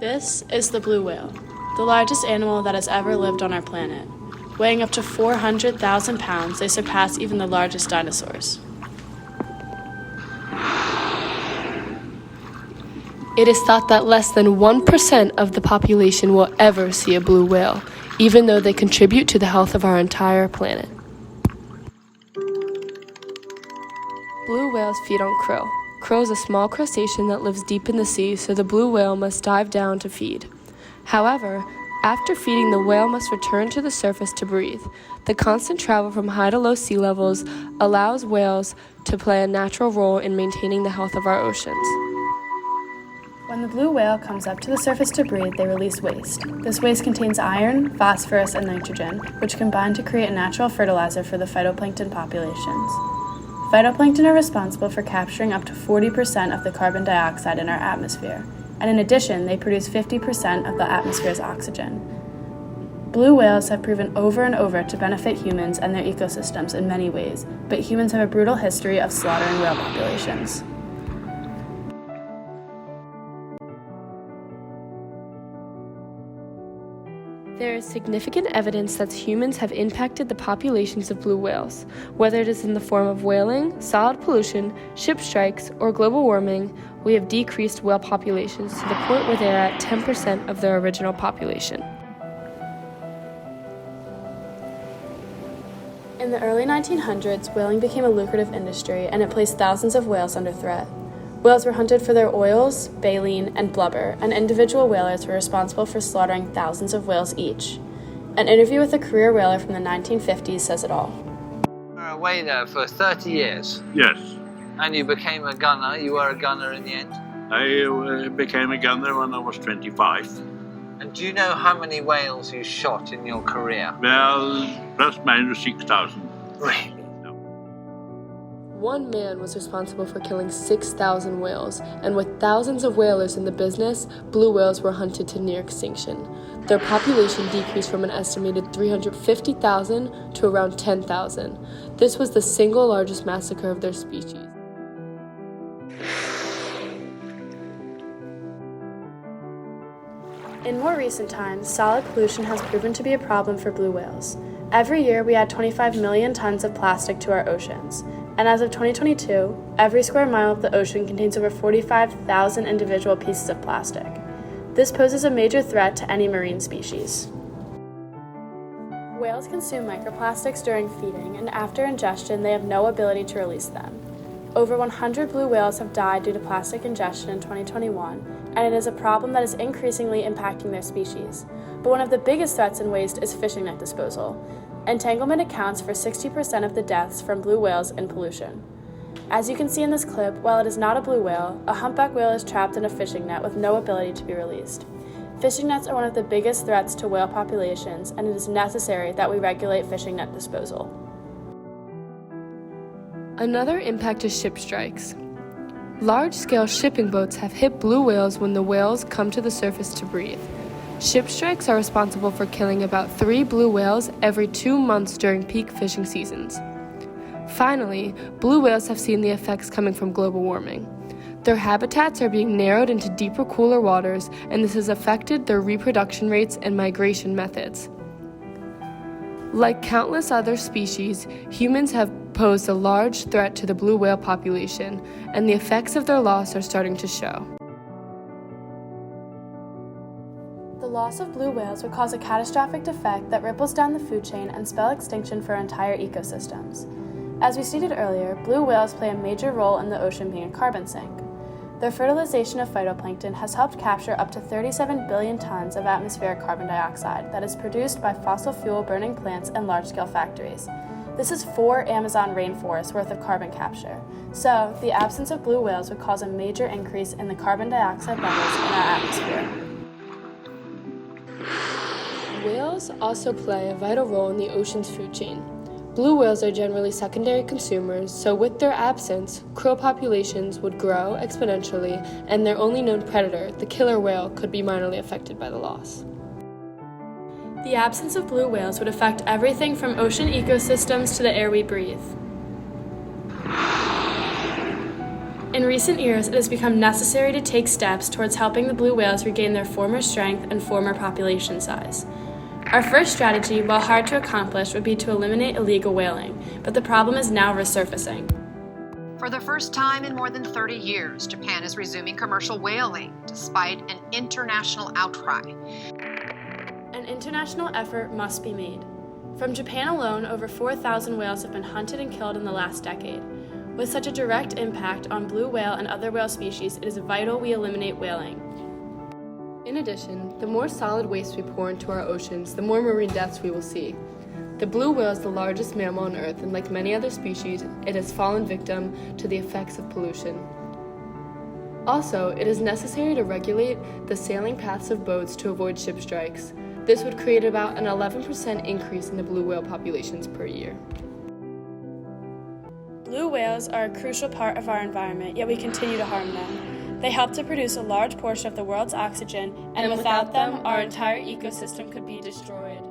This is the blue whale, the largest animal that has ever lived on our planet. Weighing up to 400,000 pounds, they surpass even the largest dinosaurs. It is thought that less than 1% of the population will ever see a blue whale, even though they contribute to the health of our entire planet. Blue whales feed on krill. Krill is a small crustacean that lives deep in the sea, so the blue whale must dive down to feed. However, after feeding, the whale must return to the surface to breathe. The constant travel from high to low sea levels allows whales to play a natural role in maintaining the health of our oceans. When the blue whale comes up to the surface to breathe, they release waste. This waste contains iron, phosphorus, and nitrogen, which combine to create a natural fertilizer for the phytoplankton populations. Phytoplankton are responsible for capturing up to 40% of the carbon dioxide in our atmosphere, and in addition, they produce 50% of the atmosphere's oxygen. Blue whales have proven over and over to benefit humans and their ecosystems in many ways, but humans have a brutal history of slaughtering whale populations. There is significant evidence that humans have impacted the populations of blue whales. Whether it is in the form of whaling, solid pollution, ship strikes, or global warming, we have decreased whale populations to the point where they are at 10% of their original population. In the early 1900s, whaling became a lucrative industry, and it placed thousands of whales under threat. Whales were hunted for their oils, baleen, and blubber, and individual whalers were responsible for slaughtering thousands of whales each. An interview with a career whaler from the 1950s says it all. You were away there for 30 years. Yes, And you became a gunner. You were a gunner in the end. I became a gunner when I was 25. And do you know how many whales you shot in your career? Well, plus minus 6,000. Really? One man was responsible for killing 6,000 whales, and with thousands of whalers in the business, blue whales were hunted to near extinction. Their population decreased from an estimated 350,000 to around 10,000. This was the single largest massacre of their species. In more recent times, solid pollution has proven to be a problem for blue whales. Every year, we add 25 million tons of plastic to our oceans. And as of 2022, every square mile of the ocean contains over 45,000 individual pieces of plastic. This poses a major threat to any marine species. Whales consume microplastics during feeding, and after ingestion, they have no ability to release them. Over 100 blue whales have died due to plastic ingestion in 2021, and it is a problem that is increasingly impacting their species. But one of the biggest threats in waste is fishing net disposal. Entanglement accounts for 60% of the deaths from blue whales in pollution. As you can see in this clip, while it is not a blue whale, a humpback whale is trapped in a fishing net with no ability to be released. Fishing nets are one of the biggest threats to whale populations, and it is necessary that we regulate fishing net disposal. Another impact is ship strikes. Large-scale shipping boats have hit blue whales when the whales come to the surface to breathe. Ship strikes are responsible for killing about 3 blue whales every 2 months during peak fishing seasons. Finally, blue whales have seen the effects coming from global warming. Their habitats are being narrowed into deeper, cooler waters, and this has affected their reproduction rates and migration methods. Like countless other species, humans have posed a large threat to the blue whale population, and the effects of their loss are starting to show. The loss of blue whales would cause a catastrophic effect that ripples down the food chain and spell extinction for entire ecosystems. As we stated earlier, blue whales play a major role in the ocean being a carbon sink. Their fertilization of phytoplankton has helped capture up to 37 billion tons of atmospheric carbon dioxide that is produced by fossil fuel burning plants and large-scale factories. This is 4 Amazon rainforests worth of carbon capture. So, the absence of blue whales would cause a major increase in the carbon dioxide levels in our atmosphere. Whales also play a vital role in the ocean's food chain. Blue whales are generally secondary consumers, so with their absence, krill populations would grow exponentially, and their only known predator, the killer whale, could be minorly affected by the loss. The absence of blue whales would affect everything from ocean ecosystems to the air we breathe. In recent years, it has become necessary to take steps towards helping the blue whales regain their former strength and former population size. Our first strategy, while hard to accomplish, would be to eliminate illegal whaling, but the problem is now resurfacing. For the first time in more than 30 years, Japan is resuming commercial whaling, despite an international outcry. An international effort must be made. From Japan alone, over 4,000 whales have been hunted and killed in the last decade. With such a direct impact on blue whale and other whale species, it is vital we eliminate whaling. In addition, the more solid waste we pour into our oceans, the more marine deaths we will see. The blue whale is the largest mammal on Earth, and like many other species, it has fallen victim to the effects of pollution. Also, it is necessary to regulate the sailing paths of boats to avoid ship strikes. This would create about an 11% increase in the blue whale populations per year. Blue whales are a crucial part of our environment, yet we continue to harm them. They help to produce a large portion of the world's oxygen, and without them, our entire ecosystem could be destroyed.